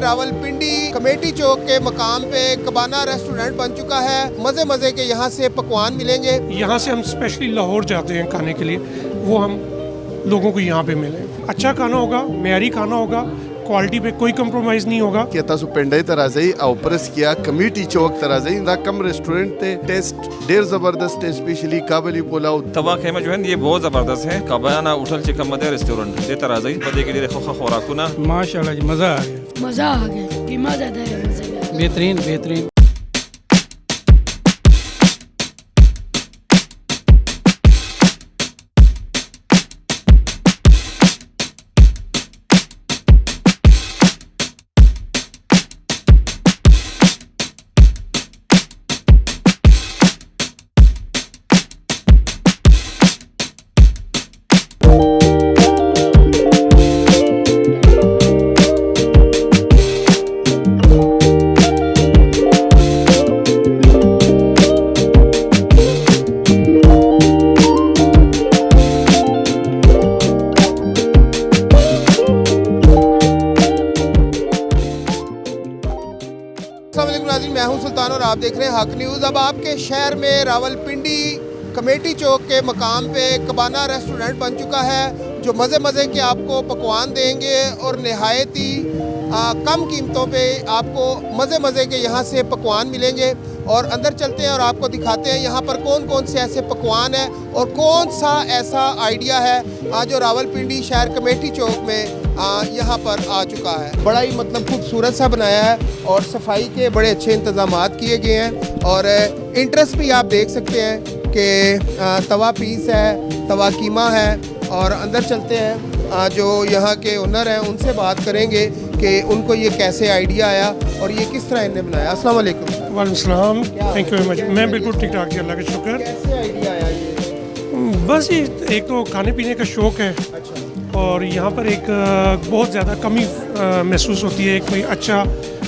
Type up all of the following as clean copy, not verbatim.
Rawalpindi committee चौक के मकाम पे कबाना रेस्टोरेंट बन चुका है। मज़े मज़े के यहाँ से पकवान मिलेंगे। यहाँ से हम स्पेशली लाहौर जाते हैं खाने के लिए, वो हम लोगों को यहाँ पे मिले। अच्छा खाना होगा, मेयारी खाना होगा, क्वालिटी पे कोई कंप्रोमाइज़ नहीं होगा। कि तासु पेंडे तराजई आवपरस किया कमेटी चौक तराजई दा कम रेस्टोरेंट ते टेस्ट डेर जबरदस्त है। स्पेशली काबली पुलाव तवा खेमा जो है ये बहुत ज़बरदस्त है। कबाना उठल चिकन मदे रेस्टोरेंट दे तराजई बदे के लिए खोखा खोराकुना माशाल्लाह जी मज़ा आ गया, मज़ा आ गया, कीमा ज़्यादा है, मज़ा बेहतरीन बेहतरीन। मैं हूं सुल्तान और आप देख रहे हैं हक न्यूज़। अब आपके शहर में रावलपिंडी कमेटी चौक के मकाम पे कबाना रेस्टोरेंट बन चुका है, जो मज़े मज़े के आपको पकवान देंगे और नहायत ही कम कीमतों पे आपको मज़े मज़े के यहाँ से पकवान मिलेंगे। और अंदर चलते हैं और आपको दिखाते हैं यहाँ पर कौन कौन से ऐसे पकवान हैं और कौन सा ऐसा आइडिया है जो रावलपिंडी शहर कमेटी चौक में यहाँ पर आ चुका है। बड़ा ही मतलब खूबसूरत सा बनाया है और सफाई के बड़े अच्छे इंतजाम किए गए हैं। और इंटरेस्ट भी आप देख सकते हैं कि तवा पीस है, तवा कीमा है। और अंदर चलते हैं, जो यहाँ के ओनर हैं उनसे बात करेंगे कि उनको ये कैसे आइडिया आया और ये किस तरह इन्हें बनाया। अस्सलाम वालेकुम। वालेकुम सलाम, थैंक यू वेरी मच। मैं बिल्कुल ठीक ठाक जी, अल्लाह का शुक्र। कैसे आइडिया आया ये? बस ये एक तो खाने पीने का शौक़ है अच्छा। और यहाँ पर एक बहुत ज़्यादा कमी महसूस होती है कोई अच्छा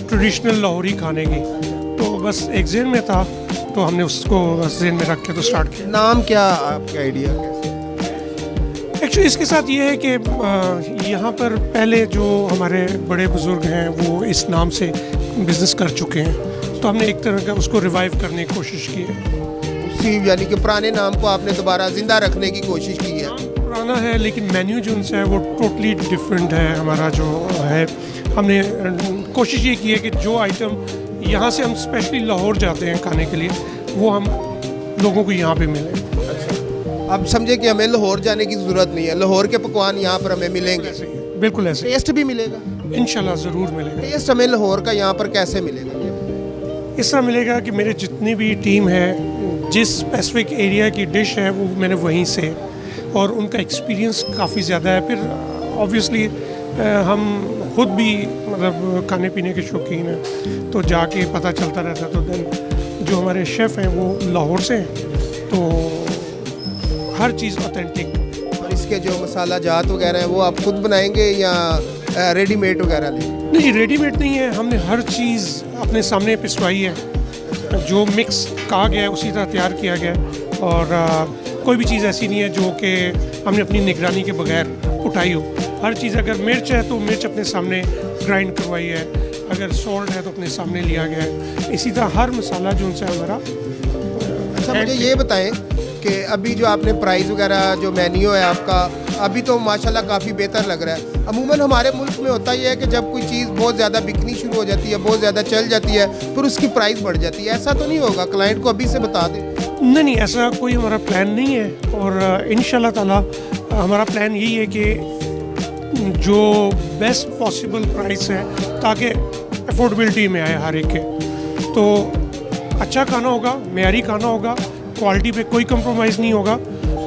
ट्रेडिशनल लाहौरी खाने की। तो बस एक जहन में था तो हमने उसको बस जहन में रख के तो स्टार्ट किया। नाम क्या आपका आइडिया? एक्चुअली इसके साथ ये है कि यहाँ पर पहले जो हमारे बड़े बुज़ुर्ग हैं वो इस नाम से बिज़नेस कर चुके हैं, तो हमने एक तरह का उसको रिवाइव करने की कोशिश की है। उसी यानी कि पुराने नाम को आपने दोबारा ज़िंदा रखने की कोशिश की है। पुराना है लेकिन मेन्यू जो उनसे है वो टोटली डिफरेंट है। हमारा जो है हमने कोशिश ये की है कि जो आइटम यहाँ से हम स्पेशली लाहौर जाते हैं खाने के लिए वो हम लोगों को यहाँ पे मिले। अब समझे कि हमें लाहौर जाने की ज़रूरत नहीं है, लाहौर के पकवान यहाँ पर हमें मिलेंगे। बिल्कुल ऐसे, टेस्ट भी मिलेगा इंशाल्लाह ज़रूर मिलेगा। टेस्ट हमें लाहौर का यहाँ पर कैसे मिलेगा? इस तरह मिलेगा कि मेरे जितनी भी टीम है, जिस स्पेसिफिक एरिया की डिश है वो मैंने वहीं से, और उनका एक्सपीरियंस काफ़ी ज़्यादा है। फिर ऑब्वियसली हम खुद भी मतलब खाने पीने के शौकीन हैं, तो जाके पता चलता रहता। तो देन जो हमारे शेफ़ हैं वो लाहौर से हैं, तो हर चीज़ ऑथेंटिक। और इसके जो मसाला जात वगैरह हैं वो आप खुद बनाएंगे या रेडीमेड वगैरह लेंगे? नहीं, रेडीमेड नहीं है, हमने हर चीज़ अपने सामने पिसवाई है। जो मिक्स कहा गया है उसी तरह तैयार किया गया है। और कोई भी चीज़ ऐसी नहीं है जो कि हमने अपनी निगरानी के बगैर उठाई हो। हर चीज़, अगर मिर्च है तो मिर्च अपने सामने ग्राइंड करवाई है, अगर सॉल्ट है तो अपने सामने लिया गया है। इसी तरह हर मसाला जो उनसे हमारा। अच्छा, मुझे ये बताएं कि अभी जो आपने प्राइस वगैरह जो मेन्यू है आपका, अभी तो माशाल्लाह काफ़ी बेहतर लग रहा है। अमूमन हमारे मुल्क में होता ही है कि जब कोई चीज़ बहुत ज़्यादा बिकनी शुरू हो जाती है, बहुत ज़्यादा चल जाती है, फिर उसकी प्राइस बढ़ जाती है। ऐसा तो नहीं होगा? क्लाइंट को अभी से बता दें। नहीं, ऐसा कोई हमारा प्लान नहीं है। और इंशाल्लाह ताला हमारा प्लान यही है कि जो बेस्ट पॉसिबल प्राइस है ताकि अफोर्डेबिलिटी में आए हर एक के। तो अच्छा खाना होगा, मेयारी खाना होगा, क्वालिटी पे कोई कंप्रोमाइज़ नहीं होगा।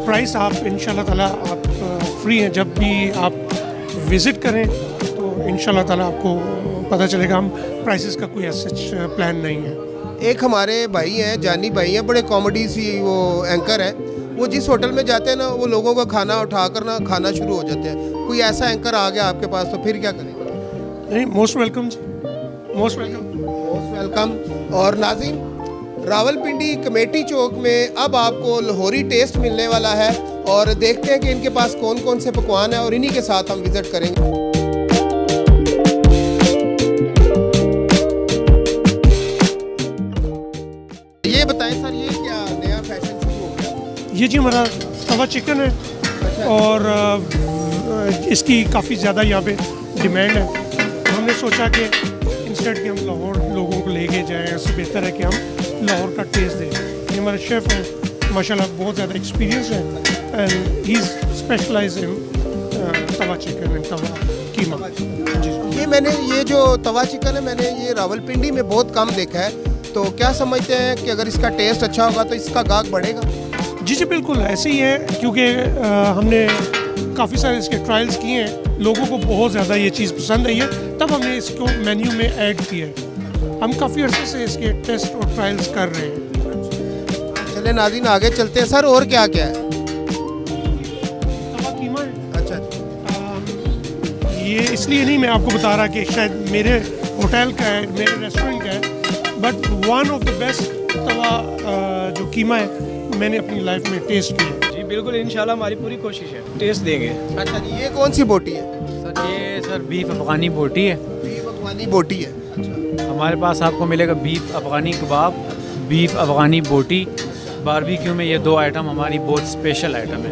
प्राइस आप इंशाल्लाह ताला आप फ्री हैं, जब भी आप विज़िट करें तो इंशाल्लाह ताला आपको पता चलेगा। हम प्राइसेस का कोई ऐसा प्लान नहीं है। एक हमारे भाई हैं, जानी भाई हैं, बड़े कॉमेडी सी वो एंकर हैं। वो जिस होटल में जाते हैं ना, वो लोगों का खाना उठाकर ना खाना शुरू हो जाते हैं। कोई ऐसा एंकर आ गया आपके पास तो फिर क्या करेंगे? नहीं, मोस्ट वेलकम जी, मोस्ट वेलकम। Most welcome. और नाज़रीन, रावलपिंडी कमेटी चौक में अब आपको लाहौरी टेस्ट मिलने वाला है और देखते हैं कि इनके पास कौन कौन से पकवान हैं और इन्हीं के साथ हम विज़िट करेंगे। जी हमारा तवा चिकन है और इसकी काफ़ी ज़्यादा यहाँ पे डिमांड है। तो हमने सोचा कि इंस्टेड कि हम लाहौर लोगों को लेके जाएं, उससे बेहतर है कि हम लाहौर का टेस्ट दें। ये हमारे शेफ़ हैं माशाल्लाह, बहुत ज़्यादा एक्सपीरियंस है and he is specialise in tawa chicken and tawa keema. ये मैंने ये जो तवा चिकन है मैंने ये रावलपिंडी में बहुत कम देखा है, तो क्या समझते हैं कि अगर इसका टेस्ट अच्छा होगा तो इसका गाहक बढ़ेगा? जी जी बिल्कुल ऐसे ही है, क्योंकि हमने काफ़ी सारे इसके ट्रायल्स किए हैं, लोगों को बहुत ज़्यादा ये चीज़ पसंद आई है, तब हमने इसको मेन्यू में ऐड किया है। हम काफ़ी अर्से से इसके टेस्ट और ट्रायल्स कर रहे हैं। चले नाज़रीन आगे चलते हैं सर, और क्या क्या है? तवा कीमा है। अच्छा ये इसलिए नहीं मैं आपको बता रहा कि शायद मेरे होटल का है, मेरे रेस्टोरेंट का है, but one of the best tawa जो कीमा है मैंने अपनी लाइफ में टेस्ट किया। जी बिल्कुल, इंशाल्लाह हमारी पूरी कोशिश है, टेस्ट देंगे। अच्छा जी, ये कौन सी बोटी है? सर बीफ अफगानी बोटी है। बीफ अफगानी बोटी है। अच्छा, हमारे पास आपको मिलेगा बीफ अफगानी कबाब, बीफ अफगानी बोटी। बारबेक्यू में ये दो आइटम हमारी बहुत स्पेशल आइटम है।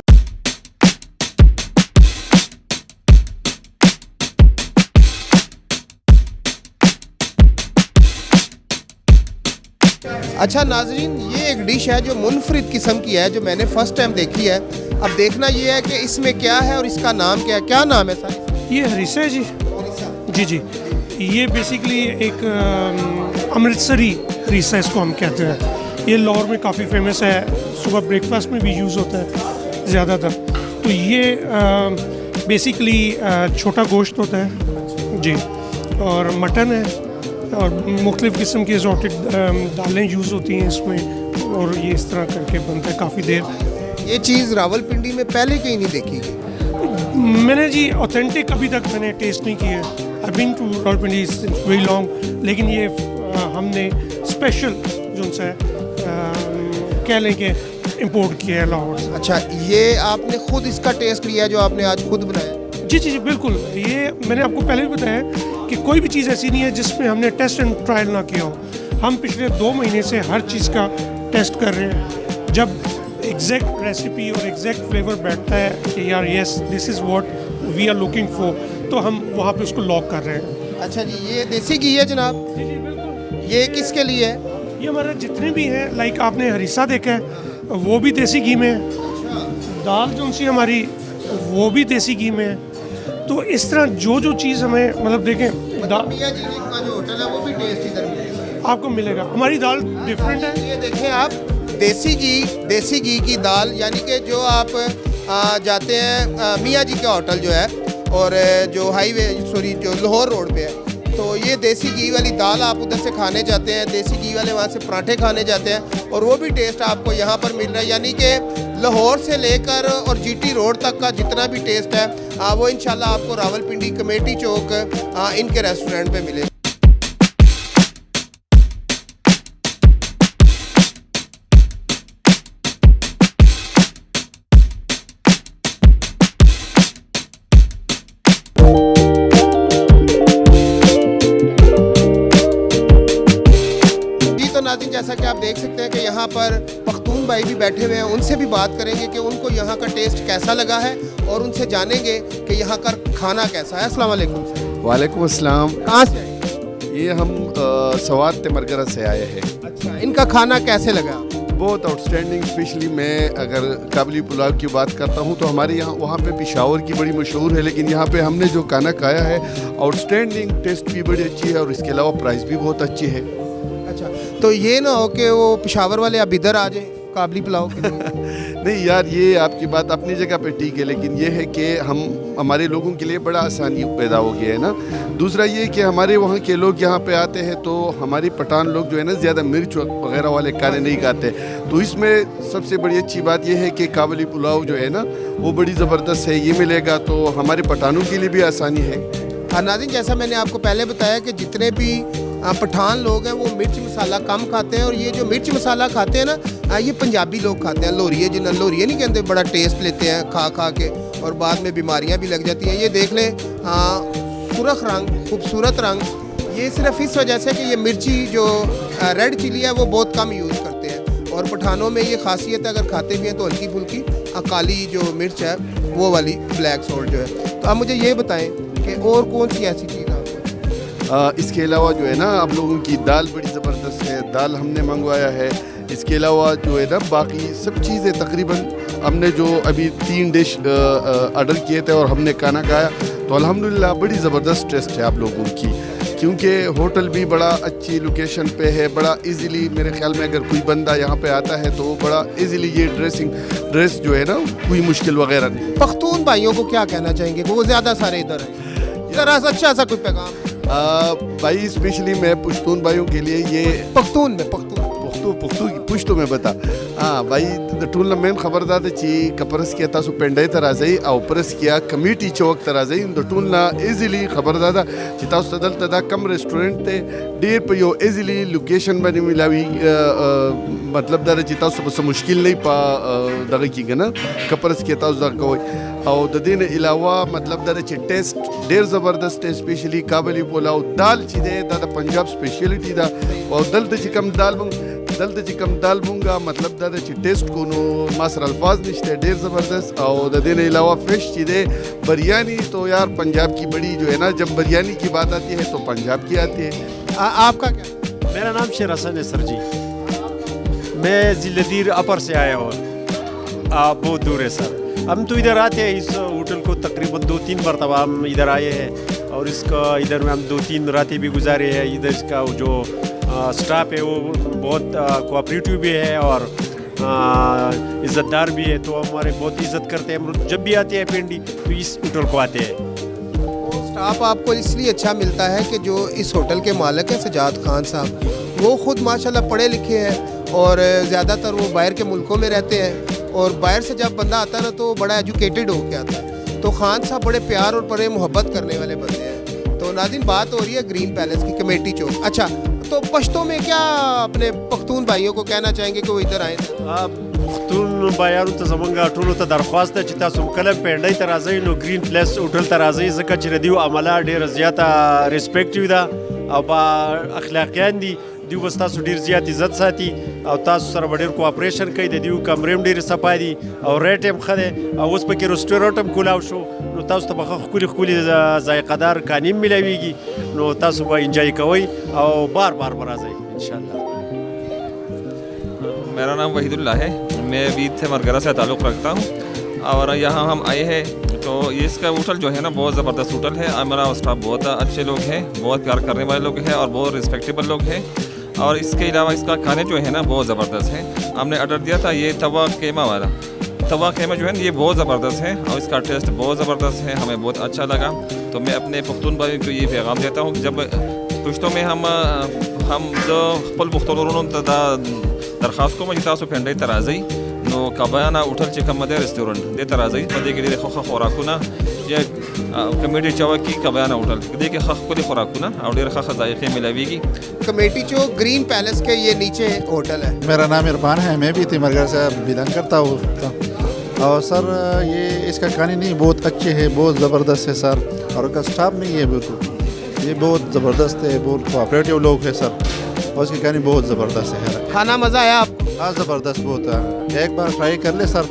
अच्छा नाजरीन, ये एक डिश है जो मुनफरिद किस्म की है, जो मैंने फ़र्स्ट टाइम देखी है। अब देखना ये है कि इसमें क्या है और इसका नाम क्या है। क्या नाम है सर? ये हरीसा है जी। जी जी, ये बेसिकली एक अमृतसरी हरीसा इसको हम कहते हैं। ये लाहौर में काफ़ी फेमस है, सुबह ब्रेकफास्ट में भी यूज़ होता है ज़्यादातर। तो ये बेसिकली छोटा गोश्त होता है जी, और मटन है और मुख्तलिफ़ किस्म की एग्जॉटिक दालें यूज़ होती हैं इसमें, और ये इस तरह करके बनता है काफ़ी देर। ये चीज़ रावलपिंडी में पहले कहीं नहीं देखी गई। मैंने जी ऑथेंटिक अभी तक मैंने टेस्ट नहीं किया। I been to Rawalpindi very long, लेकिन ये हमने स्पेशल जो सा है कह लें कि इम्पोर्ट किया है लाहौर से। अच्छा, ये आपने खुद इसका टेस्ट लिया जो आपने आज खुद बनाया? जी जी जी बिल्कुल, ये मैंने आपको पहले भी बताया कि कोई भी चीज़ ऐसी नहीं है जिसमें हमने टेस्ट एंड ट्रायल ना किया हो। हम पिछले 2 महीने से हर चीज़ का टेस्ट कर रहे हैं। जब एग्जैक्ट रेसिपी और एग्जैक्ट फ्लेवर बैठता है कि यार yes this is what we are looking for, तो हम वहाँ पे उसको लॉक कर रहे हैं। अच्छा जी, ये देसी घी है जनाब? जी जी बिल्कुल। ये किसके लिए है? ये हमारे जितने भी हैं, लाइक आपने हरीसा देखा है, वो भी देसी घी में है। दाल जो सी हमारी वो भी देसी घी में है। तो इस तरह जो जो चीज़ हमें मतलब देखें, मियां जी का जो होटल है वो भी टेस्ट इधर मिलेगा, आपको मिलेगा। हमारी दाल डिफरेंट है। ये देखें आप, देसी घी की दाल, यानी कि जो आप जाते हैं मियां जी का होटल जो है, और जो हाईवे जो लाहौर रोड पे है, तो ये देसी घी वाली दाल आप उधर से खाने जाते हैं, देसी घी वाले वहाँ से पराठे खाने जाते हैं, और वो भी टेस्ट आपको यहाँ पर मिल रहा है। यानी कि लाहौर से लेकर और जीटी रोड तक का जितना भी टेस्ट है वो इंशाल्लाह आपको रावलपिंडी कमेटी चौक इनके रेस्टोरेंट पे मिलेगा। जैसा कि आप देख सकते हैं कि यहाँ पर पख्तून भाई भी बैठे हुए हैं, उनसे भी बात करेंगे कि उनको यहाँ का टेस्ट कैसा लगा है, और उनसे जानेंगे कि यहाँ का खाना कैसा है। अस्सलाम वालेकुम सर। वालेकुम अस्सलाम। कहाँ से आए? ये हम सवात तेमरगरा से आए हैं। अच्छा, इनका खाना कैसे लगा? बहुत आउटस्टैंडिंग। स्पेशली मैं अगर काबली पुलाव की बात करता हूँ तो हमारे यहाँ वहाँ पे पिशावर की बड़ी मशहूर है, लेकिन यहाँ पे हमने जो खाना खाया है आउटस्टैंडिंग, टेस्ट भी बड़ी अच्छी है और इसके अलावा प्राइस भी बहुत अच्छी है। अच्छा, तो ये ना हो कि वो पिशावर वाले अब इधर आ जाए काबली पुलाव के लिए। नहीं यार, ये आपकी बात अपनी जगह पे ठीक है, लेकिन ये है कि हमारे लोगों के लिए बड़ा आसानी पैदा हो गया है ना। दूसरा ये कि हमारे वहाँ के लोग यहाँ पे आते हैं तो हमारे पठान लोग जो है ना ज़्यादा मिर्च वगैरह वाले खाने नहीं खाते, तो इसमें सबसे बड़ी अच्छी बात ये है कि काबली पुलाव जो है ना वो बड़ी ज़बरदस्त है, ये मिलेगा तो हमारे पठानों के लिए भी आसानी है। नाज़रीन, जैसा मैंने आपको पहले बताया कि जितने भी पठान लोग हैं वो मिर्च मसाला कम खाते हैं, और ये जो मिर्च मसाला खाते हैं ना ये पंजाबी लोग खाते हैं। लोरिये जिन्हें लोरिये नहीं कहते, बड़ा टेस्ट लेते हैं खा खा के, और बाद में बीमारियां भी लग जाती हैं। ये देख लें, सुरख रंग, खूबसूरत रंग, ये सिर्फ इस वजह से कि ये मिर्ची जो रेड चिली है वो बहुत कम यूज़ करते हैं, और और पठानों में ये खासियत है, अगर खाते भी हैं तो हल्की फुल्की काली जो मिर्च है वो वाली ब्लैक सॉल्ट जो है। तो आप मुझे ये बताएं कि और कौन सी ऐसी चीज़ है आपको? इसके अलावा जो है ना आप लोगों की दाल बड़ी ज़बरदस्त है, दाल हमने मंगवाया है। इसके अलावा जो है ना बाकी सब चीज़ें तकरीबन हमने जो अभी 3 डिश ऑर्डर किए थे और हमने खाना खाया तो अल्हम्दुलिल्लाह बड़ी ज़बरदस्त टेस्ट है आप लोगों की, क्योंकि होटल भी बड़ा अच्छी लोकेशन पे है। बड़ा इजीली मेरे ख्याल में अगर कोई बंदा यहाँ पे आता है तो बड़ा इजीली ये ड्रेस जो है ना कोई मुश्किल वगैरह नहीं। पख्तून भाइयों को क्या कहना चाहेंगे? वो ज़्यादा सारे इधर हैं, ज़रा सा अच्छा सा कोई पैगाम भाई स्पेशली मैं पश्तून भाइयों के लिए ये पख्तून में पुश्तो में बता हाँ भाई टूर्नामेंट खबरदार ची कपरस किया तासु पेंडे तराजई और परस किया कमेटी चौक तराजई टूलना इजीली खबरदार चितास तदल तदा कम रेस्टोरेंट थे डेर पे यो इजीली लोकेशन बनी मिलावी मतलब दर चितास बस मुश्किल नहीं पा दगे की गना कपरस किया तासु दर कोई और ददीन अलावा मतलब दर ची टेस्ट डेर ज़बरदस्त है। स्पेशली काबली पुलाव दाल चीज़े दादा पंजाब स्पेशलिटी दा और दल चिकम दाल बूंगा मतलब दादा ची टेस्ट को नो मासर अल्फाज निश्ते डेर ज़बरदस्त और ददीन अलावा फ्रेश चीज़े बिरयानी तो यार पंजाब की बड़ी जो है ना, जब बिरयानी की बात आती है तो पंजाब की आती है। आपका क्या? मेरा नाम शेर हसन है सर जी, मैं जिलेदीर अपर से आया हूँ। आप बहुत दूर है सर। हम तो इधर आते हैं, इस होटल को तकरीबन 2-3 मरतबा हम इधर आए हैं और इसका इधर में हम 2-3 रातें भी गुजारे हैं। इधर इसका जो स्टाफ है वो बहुत कोऑपरेटिव भी है और इज़्ज़तदार भी है, तो हमारे बहुत इज़्ज़त करते हैं। हम जब भी आते हैं पिंडी तो इस होटल को आते हैं। स्टाफ आपको इसलिए अच्छा मिलता है कि जो इस होटल के मालिक हैं सजाद खान साहब, वो ख़ुद माशाल्लाह पढ़े लिखे हैं और ज़्यादातर वो बाहर के मुल्कों में रहते हैं और बाहर से जब बंदा आता है ना तो बड़ा एजुकेटेड होके आता है। तो खान साहब बड़े प्यार और बड़े मोहब्बत करने वाले बंदे हैं। तो नाज़रीन बात हो रही है ग्रीन पैलेस की, कमेटी चौक। अच्छा, तो पश्तो में क्या अपने पख्तून भाइयों को कहना चाहेंगे कि वो इधर आए? पख्तून भाइयों तो जमंगा टोलो तो दरख्वास्त है चिता सुम कलम पेंडई तराजई नो ग्रीन प्लेस होटल तराजई जका चिरदियो अमला डेर ज़्यादा रिस्पेक्टिव दा और बा अखलाकियान दी दिव बस तासु ढेर ज़्यादा इज्जत साथी और तासु सर बड़े कोऑपरेशन कई दे दिव कमरे में ढेर सफाई दी और रेट हम खदे और उस पर के रेस्टोरेंट हम खुलाव शो नो तासु तो बखा खुली जायकादार कानीम मिलावीगी नो तासु बा इंजॉय कवई और बार बार बराज़ई इंशाल्लाह। मेरा नाम वहीदुल्ला है, मैं बीद से मरगरा से ताल्लुक़ रखता हूँ और यहाँ हम आए हैं तो इसका होटल जो है ना बहुत ज़बरदस्त होटल है। हमारा स्टाफ बहुत अच्छे लोग हैं, बहुत प्यार करने वाले लोग हैं और बहुत रिस्पेक्टेबल लोग हैं। और इसके अलावा इसका खाने जो है ना बहुत ज़बरदस्त है। हमने ऑर्डर दिया था ये तवा कीमा वाला, तवा कीमा जो है ना ये बहुत ज़बरदस्त है और इसका टेस्ट बहुत ज़बरदस्त है, हमें बहुत अच्छा लगा। तो मैं अपने पख्तून भाई को ये पैगाम देता हूँ कि जब पुश्तों में हम जो खपल पुख्तून दरख्वास्त को मजी तासु पेंडई तराजई नो कबाना होटल चिकम रेस्टोरेंट दे तराजई पदे के लिए खा खुराकुना ये कमेटी चौक की कबाना होटल दे के खा खुली खुराकुना और डेर खा जायके मिलावीगी। कमेटी चौक ग्रीन पैलेस के ये नीचे होटल है। मेरा नाम इरफान है, मैं भी तिमरगर से बिलोंग करता हूँ और सर ये इसका खाने नहीं बहुत अच्छे है, बहुत ज़बरदस्त है सर और उसका स्टाफ नहीं है बिल्कुल, ये बहुत ज़बरदस्त है, बहुत कोऑपरेटिव लोग है सर और उसकी कहानी बहुत ज़बरदस्त है। खाना मज़ा आया आपको? हाँ ज़बरदस्त बहुत है, एक बार ट्राई कर ले सर,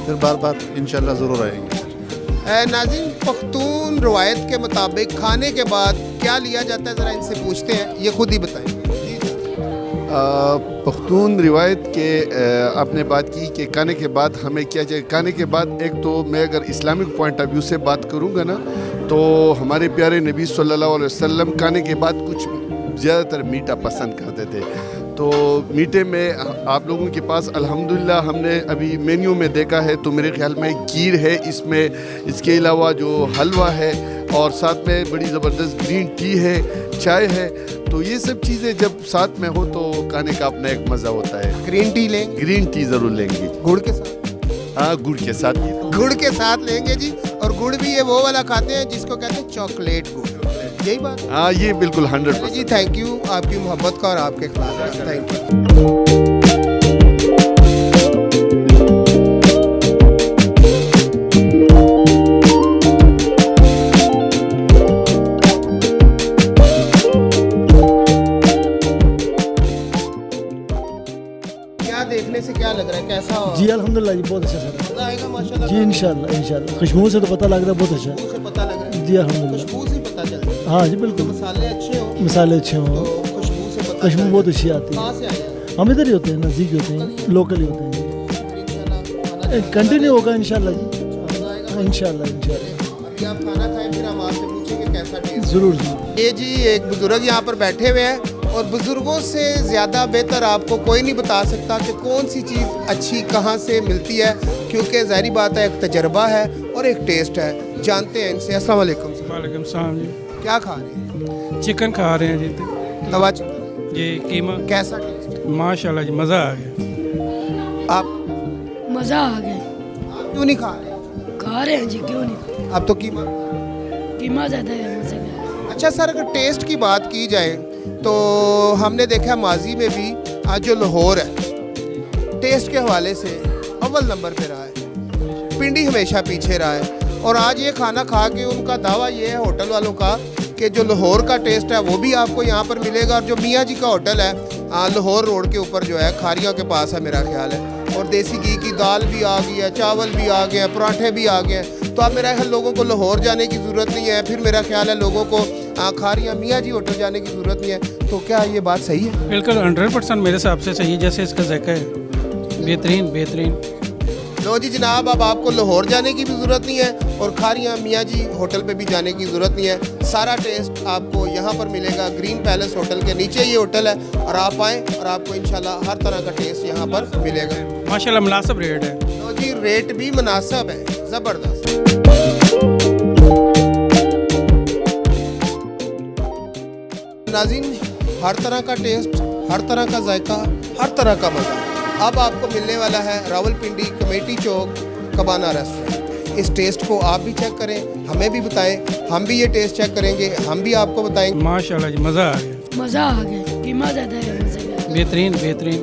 फिर बार बार इंशाल्लाह ज़रूर आएंगे। नाज़रीन पख्तून रवायत के मुताबिक खाने के बाद क्या लिया जाता है ज़रा इनसे पूछते हैं, ये खुद ही बताएं। पख्तून रिवायत के आपने बात की कि खाने के बाद हमें क्या चाहिए। खाने के बाद एक तो मैं अगर इस्लामिक पॉइंट ऑफ व्यू से बात करूँगा ना तो हमारे प्यारे नबी सल्लल्लाहु अलैहि वसल्लम खाने के बाद कुछ ज़्यादातर मीठा पसंद करते थे। तो मीठे में आप लोगों के पास अल्हम्दुलिल्लाह हमने अभी मेन्यू में देखा है तो मेरे ख्याल में खीर है इसमें, इसके अलावा जो हलवा है और साथ में बड़ी ज़बरदस्त ग्रीन टी है, चाय है। तो ये सब चीज़ें जब साथ में हो तो खाने का अपना एक मज़ा होता है। ग्रीन टी लेंगे? ग्रीन टी ज़रूर लेंगे, गुड़ के साथ। हाँ गुड़ के साथ, गुड़ के साथ लेंगे जी। और गुड़ भी ये वो वाला खाते हैं जिसको कहते हैं चॉकलेट गुड़, यही बात? हाँ ये बिल्कुल 100% जी। थैंक यू आपकी मोहब्बत का और आपके खिलाफ थैंक यू। देखने कैसा हो? जी अल्हम्दुलिल्लाह जी बहुत अच्छा सर। मजा आएगा माशाल्लाह। जी इंशाल्लाह खुशबू से तो पता लग रहा है बहुत अच्छा है। खुशबू से पता लग रहा है। जी अल्हम्दुलिल्लाह खुशबू से पता चलता है। हाँ जी बिल्कुल मसाले अच्छे हो मसाले अच्छे तो हों खुशबू से पता खुशबू चलता बहुत है। अच्छी आती कहाँ है। से आए हैं? हम इधर ही होते हैं नज़दीक ही होते हैं लोकल ही होते हैं फिर इंशाल्लाह खाना कंटिन्यू होगा इंशाल्लाह जी मजा आएगा। इंशाल्लाह अभी आप खाना खाएं फिर हम आपसे पूछेंगे कैसा टेस्ट। ज़रूर ज़रूर। ये जी एक बुजुर्ग यहाँ पर बैठे हुए हैं और बुजुर्गों से ज़्यादा बेहतर आपको कोई नहीं बता सकता कि कौन सी चीज़ अच्छी कहाँ से मिलती है, क्योंकि ज़ाहिर बात है एक तजर्बा है और एक टेस्ट है। जानते हैं इनसे। अस्सलाम वालेकुम। वालेकुम सलाम जी। क्या खा रहे हैं? चिकन खा रहे हैं जी। तवा चिकन। जी कीमा कैसा टेस्ट? माशाल्लाह जी मज़ा आ गया। आप मज़ा आ गया। क्यों नहीं खा रहे? खा रहे हैं जी क्यों नहीं। आप तो कीमा। कीमा ज़्यादा है मज़े का। अच्छा सर, अगर टेस्ट की बात की जाए तो हमने देखा माजी में भी आज जो लाहौर है टेस्ट के हवाले से अव्वल नंबर पे रहा है, पिंडी हमेशा पीछे रहा है। और आज ये खाना खा के उनका दावा ये है होटल वालों का कि जो लाहौर का टेस्ट है वो भी आपको यहाँ पर मिलेगा। और जो मियाँ जी का होटल है लाहौर रोड के ऊपर जो है खारिया के पास है मेरा ख्याल है, और देसी घी की दाल भी आ गई है, चावल भी आ गए हैं, पराठे भी आ गए हैं। तो अब मेरा ख्याल लोगों को लाहौर जाने की ज़रूरत नहीं है, फिर मेरा ख्याल है लोगों को खारिया मियाँ जी होटल जाने की ज़रूरत नहीं है। तो क्या ये बात सही है? बिल्कुल 100% मेरे हिसाब से सही है, जैसे इसका जायका है बेहतरीन बेहतरीन। लो जी जनाब, अब आपको लाहौर जाने की भी ज़रूरत नहीं है और खारिया मियाँ जी होटल पे भी जाने की ज़रूरत नहीं है। सारा टेस्ट आपको यहाँ पर मिलेगा। ग्रीन पैलेस होटल के नीचे ये होटल है और आप आएँ और आपको इंशाल्लाह हर तरह का टेस्ट यहाँ पर मिलेगा। माशाल्लाह मुनासिब रेट है। लो जी, रेट भी मुनासिब है, ज़बरदस्त। नाज़रीन, हर तरह का टेस्ट, हर तरह का जायका, हर तरह का मज़ा अब आपको मिलने वाला है रावलपिंडी कमेटी चौक कबाना रेस्टोरेंट। इस टेस्ट को आप भी चेक करें, हमें भी बताएं, हम भी ये टेस्ट चेक करेंगे, हम भी आपको बताएंगे। माशाल्लाह जी मज़ा आ गया। मज़ा आ गया। कीमा ज़्यादा है मज़े का। बेहतरीन बेहतरीन।